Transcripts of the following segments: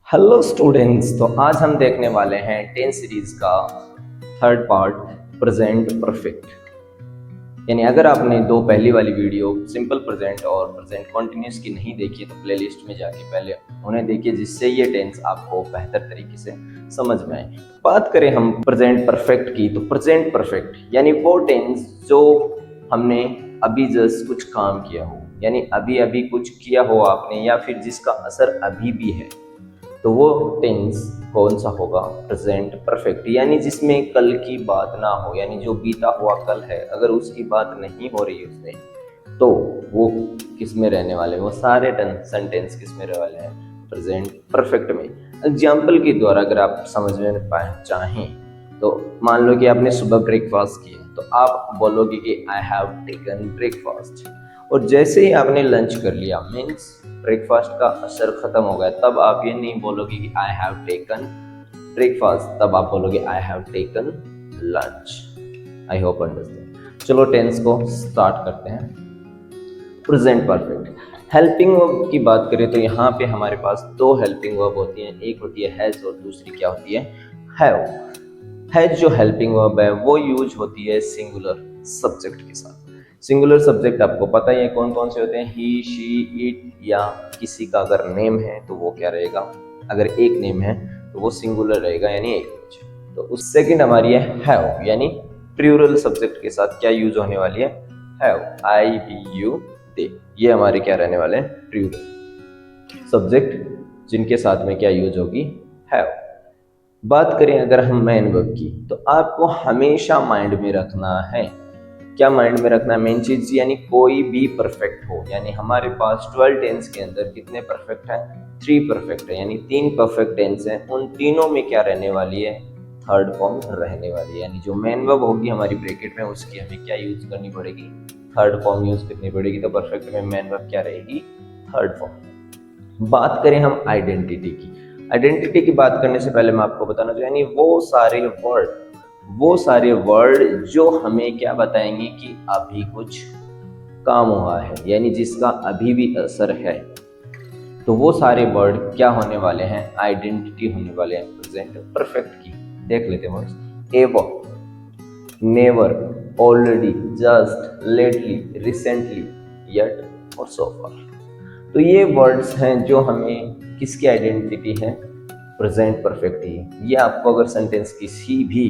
Hello students, तो आज हम देखने वाले हैं 10 सीरीज का थर्ड पार्ट प्रेजेंट परफेक्ट। यानी अगर आपने दो पहली वाली वीडियो सिंपल प्रेजेंट और प्रेजेंट कॉन्टिन्यूस की नहीं देखी तो प्लेलिस्ट में जाके पहले उन्हें देखिए, जिससे ये टेंस आपको बेहतर तरीके से समझ में आए। बात करें हम प्रेजेंट परफेक्ट की, तो प्रेजेंट परफेक्ट यानी वो टेंस जो हमने अभी जस्ट कुछ काम किया हो, यानी अभी अभी कुछ किया हो आपने, या फिर जिसका असर अभी भी है, तो वो टेंस कौन सा होगा? Present perfect. यानी जिसमें कल की बात ना हो, यानी जो बीता हुआ कल है अगर उसकी बात नहीं हो रही उसमें, तो वो किस में रहने वाले? वो सारे सेंटेंस किस में रहने वाले हैं? प्रेजेंट परफेक्ट में। एग्जाम्पल के द्वारा अगर आप समझ में चाहें तो मान लो कि आपने सुबह ब्रेकफास्ट किया, तो आप बोलोगे कि आई हैव टेकन ब्रेकफास्ट। और जैसे ही आपने लंच कर लिया, मीन्स ब्रेकफास्ट का असर खत्म हो गया, तब आप ये नहीं बोलोगे कि आई हैव टेकन ब्रेकफास्ट, तब आप बोलोगे I have taken lunch. I hope understand. चलो टेंस को स्टार्ट करते हैं। प्रेजेंट परफेक्ट हेल्पिंग वर्ब की बात करें तो यहाँ पे हमारे पास दो हेल्पिंग वर्ब होती हैं, एक होती है हैज और दूसरी क्या होती है? हैव। हैज जो हेल्पिंग वर्ब है वो यूज होती है सिंगुलर सब्जेक्ट के साथ। सिंगुलर सब्जेक्ट आपको पता ही है कौन कौन से होते हैं? ही, शी, इट, या किसी का अगर नेम है तो वो क्या रहेगा? अगर एक नेम है तो वो सिंगुलर रहेगा, यानी एक वचन। तो उस सेकंड हमारी है हैव, यानी प्लूरल सब्जेक्ट के साथ क्या यूज होने वाली है? Have, I we you they. ये हमारे क्या रहने वाले हैं? प्लूरल सब्जेक्ट जिनके साथ में क्या यूज होगी? हैव। बात करें अगर हम मेन वर्ब की, तो आपको हमेशा माइंड में रखना है, क्या माइंड में रखना है? मेन चीज, यानी कोई भी परफेक्ट हो, यानी हमारे पास 12 टेंस के अंदर कितने परफेक्ट है? 3 परफेक्ट है, यानी 3 परफेक्ट टेंस है। उन तीनों में क्या रहने वाली है? थर्ड फॉर्म रहने वाली है। यानी जो मेन वर्ब होगी हमारी ब्रैकेट में, उसकी हमें क्या यूज करनी पड़ेगी? थर्ड फॉर्म यूज करनी पड़ेगी। तो परफेक्ट में मेन वर्ब क्या रहेगी? Third form. बात करें हम आइडेंटिटी की, आइडेंटिटी की बात करने से पहले मैं आपको बताना चाहूँ, यानी वो सारे वर्ड जो हमें क्या बताएंगे कि अभी कुछ काम हुआ है, यानी जिसका अभी भी असर है, तो वो सारे वर्ड क्या होने वाले हैं? आइडेंटिटी होने वाले हैं प्रेजेंट परफेक्ट की। देख लेते हैं words. Ever, never, already, just, lately, recently, yet और सो फार। तो ये वर्ड्स हैं जो हमें किसकी आइडेंटिटी है? प्रेजेंट परफेक्ट ही। ये आपको अगर सेंटेंस किसी भी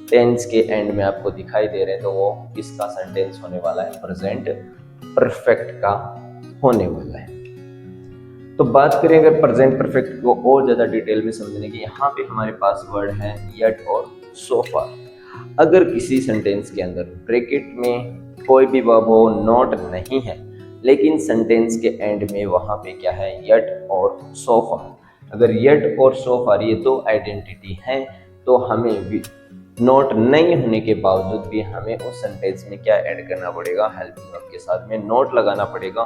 टेंस के एंड में आपको दिखाई दे रहे हैं तो वो किसका सेंटेंस होने वाला है? प्रेजेंट परफेक्ट का होने वाला है। तो बात करें अगर प्रेजेंट परफेक्ट को और ज्यादा डिटेल में समझने की, यहाँ पे हमारे पास वर्ड है येट और सो फार। अगर किसी सेंटेंस के अंदर ब्रैकेट में कोई भी वर्ब हो, नॉट नहीं है, लेकिन सेंटेंस के एंड में वहां पे क्या है? येट और सो फार। अगर येट और सो फार ये दो आइडेंटिटी हैं, तो हमें नोट नहीं होने के बावजूद भी हमें उस सेंटेंस में क्या ऐड करना पड़ेगा? हेल्पिंग वर्ब के साथ में नोट लगाना पड़ेगा।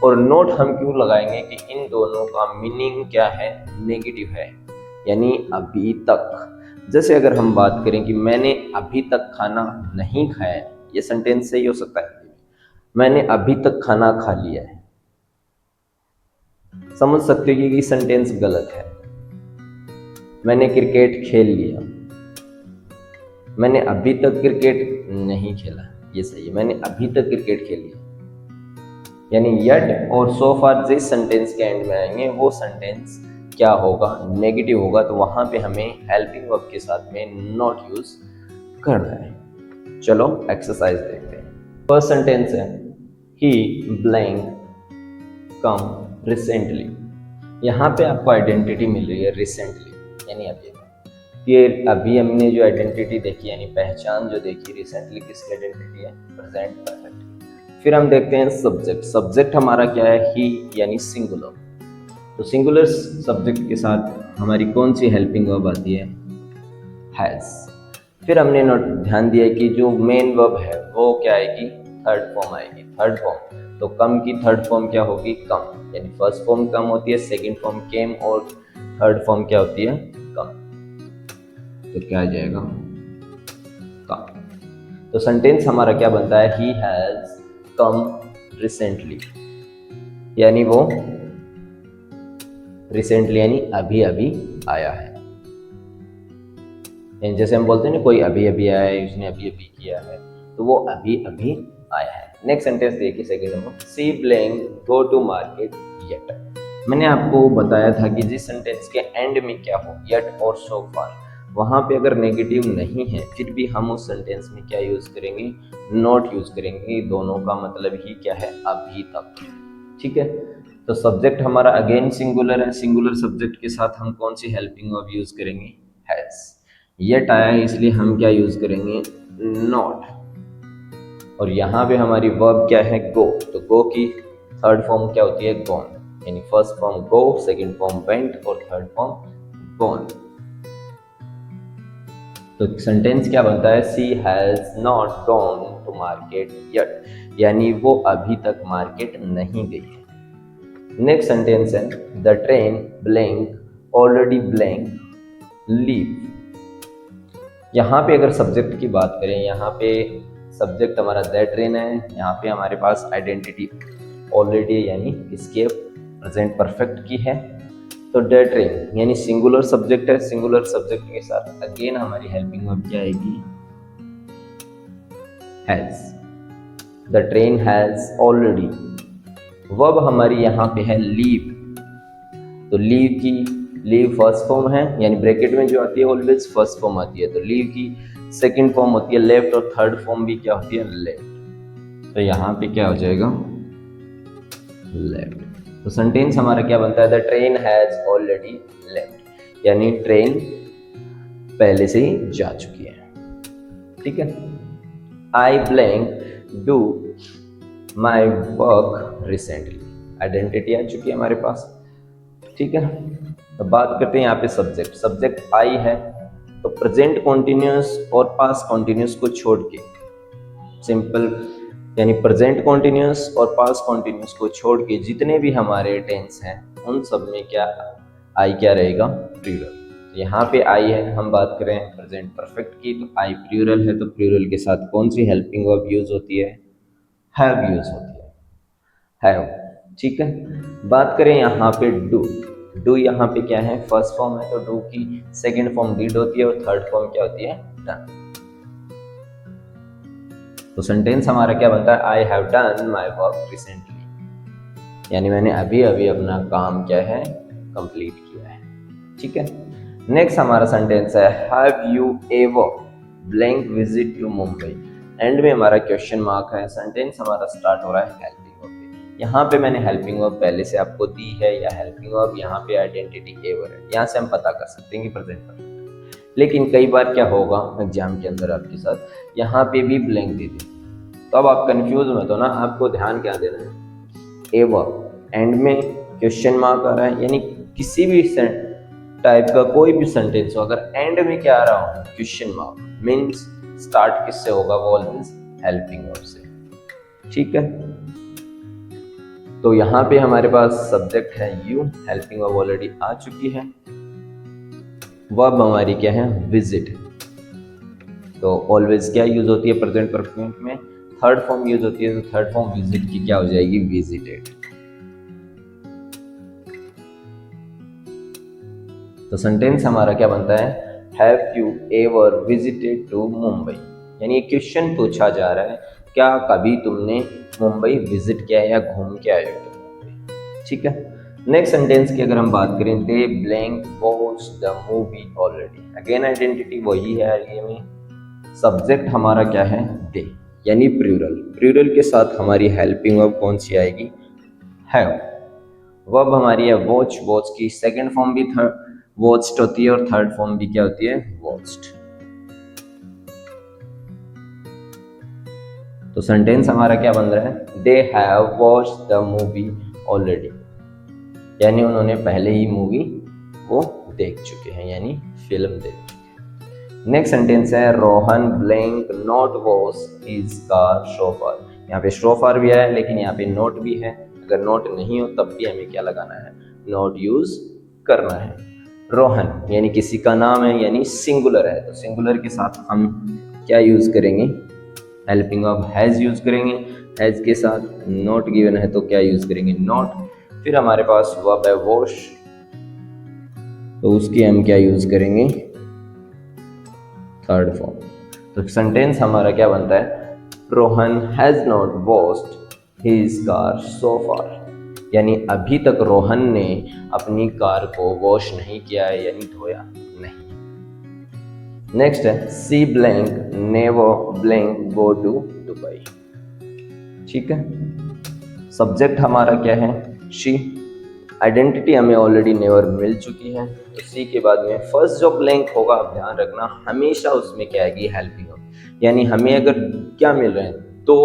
और नोट हम क्यों लगाएंगे? कि इन दोनों का मीनिंग क्या है? नेगेटिव है, यानी अभी तक। जैसे अगर हम बात करें कि मैंने अभी तक खाना नहीं खाया, ये सेंटेंस सही हो सकता है, मैंने अभी तक खाना खा लिया है। समझ सकते हो कि ये सेंटेंस गलत है। मैंने क्रिकेट खेल लिया, मैंने अभी तक क्रिकेट नहीं खेला, ये सही है। मैंने अभी तक क्रिकेट खेल लिया, यानी येट और सो फार जिस सेंटेंस के एंड में आएंगे वो सेंटेंस क्या होगा? नेगेटिव होगा। तो वहां पे हमें हेल्पिंग वर्ब के साथ में नॉट यूज करना है। चलो एक्सरसाइज देखते हैं। फर्स्ट सेंटेंस है ही ब्लैंक कम रिसेंटली। यहाँ पे आपको आइडेंटिटी मिल रही है रिसेंटली, यानी अभी। ये अभी हमने जो आइडेंटिटी देखी, यानी पहचान जो देखी, रिसेंटली किसकी आइडेंटिटी है? Present perfect. फिर हम देखते हैं सब्जेक्ट। सब्जेक्ट हमारा क्या है? ही, यानी सिंगुलर। तो सिंगुलर सब्जेक्ट के साथ हमारी कौन सी हेल्पिंग वर्ब आती है? हैज। फिर हमने ध्यान दिया कि जो मेन वर्ब है वो क्या आएगी? थर्ड फॉर्म आएगी। थर्ड फॉर्म, तो कम की थर्ड फॉर्म क्या होगी? कम। यानी फर्स्ट फॉर्म कम होती है, सेकंड फॉर्म केम, और थर्ड फॉर्म क्या होती है? कम। तो क्या आ जाएगा? कम। तो सेंटेंस हमारा क्या बनता है? ही हैज कम रिसेंटली, यानी वो रिसेंटली यानी अभी अभी आया है। यानी जैसे हम बोलते हैं ना कोई अभी अभी आया है, उसने अभी अभी किया है, तो वो अभी अभी आया है। नेक्स्ट सेंटेंस देखिए second number, she blank go to market yet. मैंने आपको बताया था कि जिस सेंटेंस के एंड में क्या हो, येट और सो फार, वहां पे अगर नेगेटिव नहीं है फिर भी हम उस सेंटेंस में क्या यूज करेंगे, नॉट यूज करेंगे। दोनों का मतलब ही क्या है, अभी तक। ठीक है, तो सब्जेक्ट हमारा अगेन सिंगुलर है, सिंगुलर सब्जेक्ट के साथ हम कौन सी हेल्पिंग वर्ब यूज करेंगे, हैज। येट आया है इसलिए हम क्या यूज करेंगे, नॉट। और यहाँ पे हमारी वर्ब क्या है, गो। तो गो की थर्ड फॉर्म क्या होती है, गॉन। यानी first form go, second form went और थर्ड फॉर्म गॉन। तो सेंटेंस क्या बनता है, she has not gone to market yet, यानी वो अभी तक मार्केट नहीं गई है। नेक्स्ट सेंटेंस है, the train blank already blank leave. यहाँ पे अगर सब्जेक्ट की बात करें, यहाँ पे सब्जेक्ट हमारा दैट ट्रेन है, यहाँ पे हमारे पास आइडेंटिटी ऑलरेडी यानी इसके प्रेजेंट परफेक्ट की है। तो दैट ट्रेन यानी सिंगुलर सब्जेक्ट है, सिंगुलर सब्जेक्ट के साथ अगेन हमारी हेल्पिंग वर्ब क्या आएगी, has. The train has already. Verb हमारी यहाँ पे है लीव। तो लीव की, लीव फर्स्ट फॉर्म है, यानी ब्रैकेट में जो आती है ऑलवेज फर्स्ट फॉर्म आती है। तो लीव की सेकंड फॉर्म होती है लेफ्ट और थर्ड फॉर्म भी क्या होती है, लेफ्ट। तो यहाँ पे क्या हो जाएगा, लेफ्ट। तो सेंटेंस हमारा क्या बनता है, the train has already left, यानी ट्रेन पहले से ही जा चुकी है। ठीक है, I blank do my work recently, identity आ चुकी है हमारे पास। ठीक है, तो बात करते हैं यहाँ पे सब्जेक्ट। सब्जेक्ट आई है, तो प्रेजेंट कॉन्टिन्यूस और पास्ट कॉन्टिन्यूस को छोड़ के, सिंपल यानी प्रेजेंट कॉन्टिन्यूस और पास्ट कॉन्टिन्यूस को छोड़ के जितने भी हमारे टेंस हैं उन सब में क्या आई क्या रहेगा, प्लूरल। यहाँ पे आई है, हम बात करें प्रेजेंट परफेक्ट की, तो आई प्लूरल है, तो प्लूरल के साथ कौन सी हेल्पिंग वर्ब यूज होती है, हैव यूज होती है, हैव। ठीक है, बात करें यहाँ पे डू। डू यहाँ पे क्या है, फर्स्ट फॉर्म है, तो डू की सेकंड फॉर्म डिड होती है और थर्ड फॉर्म क्या होती है, डन। तो सेंटेंस हमारा क्या बनता है, I have done my work recently, यानी मैंने अभी अभी अपना काम क्या है, कंप्लीट किया है। ठीक है, नेक्स्ट हमारा सेंटेंस है, have you ever blank visit to Mumbai. End में हमारा क्वेश्चन मार्क है, सेंटेंस हमारा स्टार्ट हो रहा है हेल्पिंग वर्ब पे। यहाँ पे मैंने हेल्पिंग वर्ब पहले से आपको दी है, या हेल्पिंग वर्ब यहाँ पे आइडेंटिटी एवर है, यहाँ से हम पता कर सकते हैं कि प्रेजेंट परफेक्ट। लेकिन कई बार क्या होगा एग्जाम के अंदर आपके साथ, यहाँ पे भी ब्लैंक दे दे, तो अब आप कंफ्यूज मत हो ना, आपको ध्यान क्या देना है, एवर एंड में क्वेश्चन मार्क आ रहा है, यानी किसी भी टाइप का कोई भी सेंटेंस हो, अगर एंड में क्या आ रहा हो, क्वेश्चन मार्क, मीन्स स्टार्ट किससे होगा, वो ऑलवेज हेल्पिंग वर्ब से। ठीक है, तो यहाँ पे हमारे पास सब्जेक्ट है यू, हेल्पिंग वर्ब ऑलरेडी आ चुकी है, वर्ब हमारी क्या है, विजिट। तो ऑलवेज क्या यूज होती है प्रेजेंट परफेक्ट में, थर्ड फॉर्म यूज होती है, तो थर्ड फॉर्म विजिट की क्या हो जाएगी, विजिटेड। तो सेंटेंस हमारा क्या बनता है, have you ever visited to Mumbai, यानी एक क्वेश्चन पूछा जा रहा है, क्या कभी तुमने मुंबई विजिट किया है या घूम के आए हो मुंबई। ठीक है, नेक्स्ट सेंटेंस की अगर हम बात करें, they blank watch the movie already. Again identity वही है, आगे में सब्जेक्ट हमारा क्या है, दे, यानी प्लूरल। प्लूरल के साथ हमारी हेल्पिंग वर्ब कौन सी आएगी, हैव। वर्ब हमारी है वॉच, वॉच की सेकंड फॉर्म भी थर्ड वॉच्ड होती है और थर्ड फॉर्म भी क्या होती है, वॉच्ड। तो सेंटेंस हमारा क्या बन रहा है, they have watched the movie already, यानी उन्होंने पहले ही मूवी वो देख चुके हैं, यानी फिल्म देख चुके हैं। नेक्स्ट सेंटेंस है, Rohan blank not watch his car so far. यहाँ पे सो फार भी है, लेकिन यहाँ पे नोट भी है, अगर नोट नहीं हो तब भी हमें क्या लगाना है, नोट यूज करना है। रोहन यानी किसी का नाम है, यानी सिंगुलर है, तो सिंगुलर के साथ हम क्या यूज करेंगे, हेल्पिंग वर्ब हैज यूज करेंगे। हैज के साथ नॉट गिवन है तो क्या यूज करेंगे, नॉट। फिर हमारे पास वर्ब है वॉश, तो उसकी हम क्या यूज़ करेंगे, थर्ड फॉर्म। तो सेंटेंस हमारा क्या बनता है, Rohan has not washed his car so far, यानी अभी तक रोहन ने अपनी कार को वॉश नहीं किया है, यानी धोया नहीं। नेक्स्ट है she blank never blank go to Dubai. ठीक है, सब्जेक्ट हमारा क्या है, शी। आइडेंटिटी हमें ऑलरेडी नेवर मिल चुकी है, तो सी के बाद में फर्स्ट जो ब्लैंक होगा, आप ध्यान रखना हमेशा उसमें क्या आएगी, हेल्पिंग वर्ब। यानी हमें अगर क्या मिल रहे हैं, तो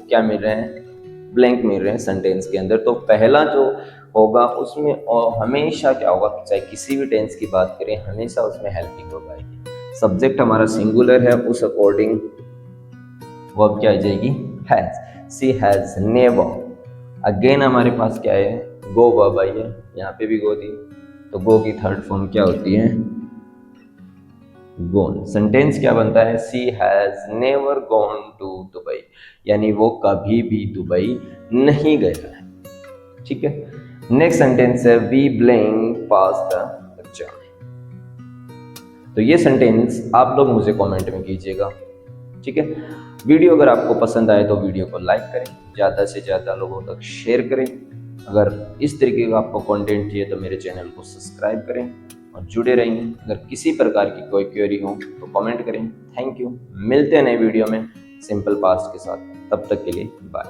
क्या मिल रहे हैं, ब्लैंक मिल रहे हैं सेंटेंस के अंदर, तो पहला जो होगा उसमें और हमेशा क्या होगा, चाहे किसी भी टेंस की बात करें, हमेशा उसमें हेल्पिंग वर्ब आएगी। सब्जेक्ट हमारा सिंगुलर है, उस अकॉर्डिंग वर्ब क्या आ जाएगी, has. She has never. Again हमारे पास क्या है, गो वर्ब आई है, यहाँ पे भी गो थी, तो गो की थर्ड फॉर्म क्या होती है, गोन। सेंटेंस क्या बनता है, she has never gone to Dubai, यानी वो कभी भी दुबई नहीं गया है। ठीक है, नेक्स्ट सेंटेंस है we blank pass the exam. तो ये सेंटेंस आप लोग मुझे कमेंट में कीजिएगा। ठीक है, वीडियो अगर आपको पसंद आए तो वीडियो को लाइक करें, ज़्यादा से ज़्यादा लोगों तक शेयर करें। अगर इस तरीके का आपको कंटेंट चाहिए तो मेरे चैनल को सब्सक्राइब करें और जुड़े रहिए। अगर किसी प्रकार की कोई क्वेरी हो तो कमेंट करें। थैंक यू, मिलते हैं नए वीडियो में सिंपल पास्ट के साथ, तब तक के लिए बाय।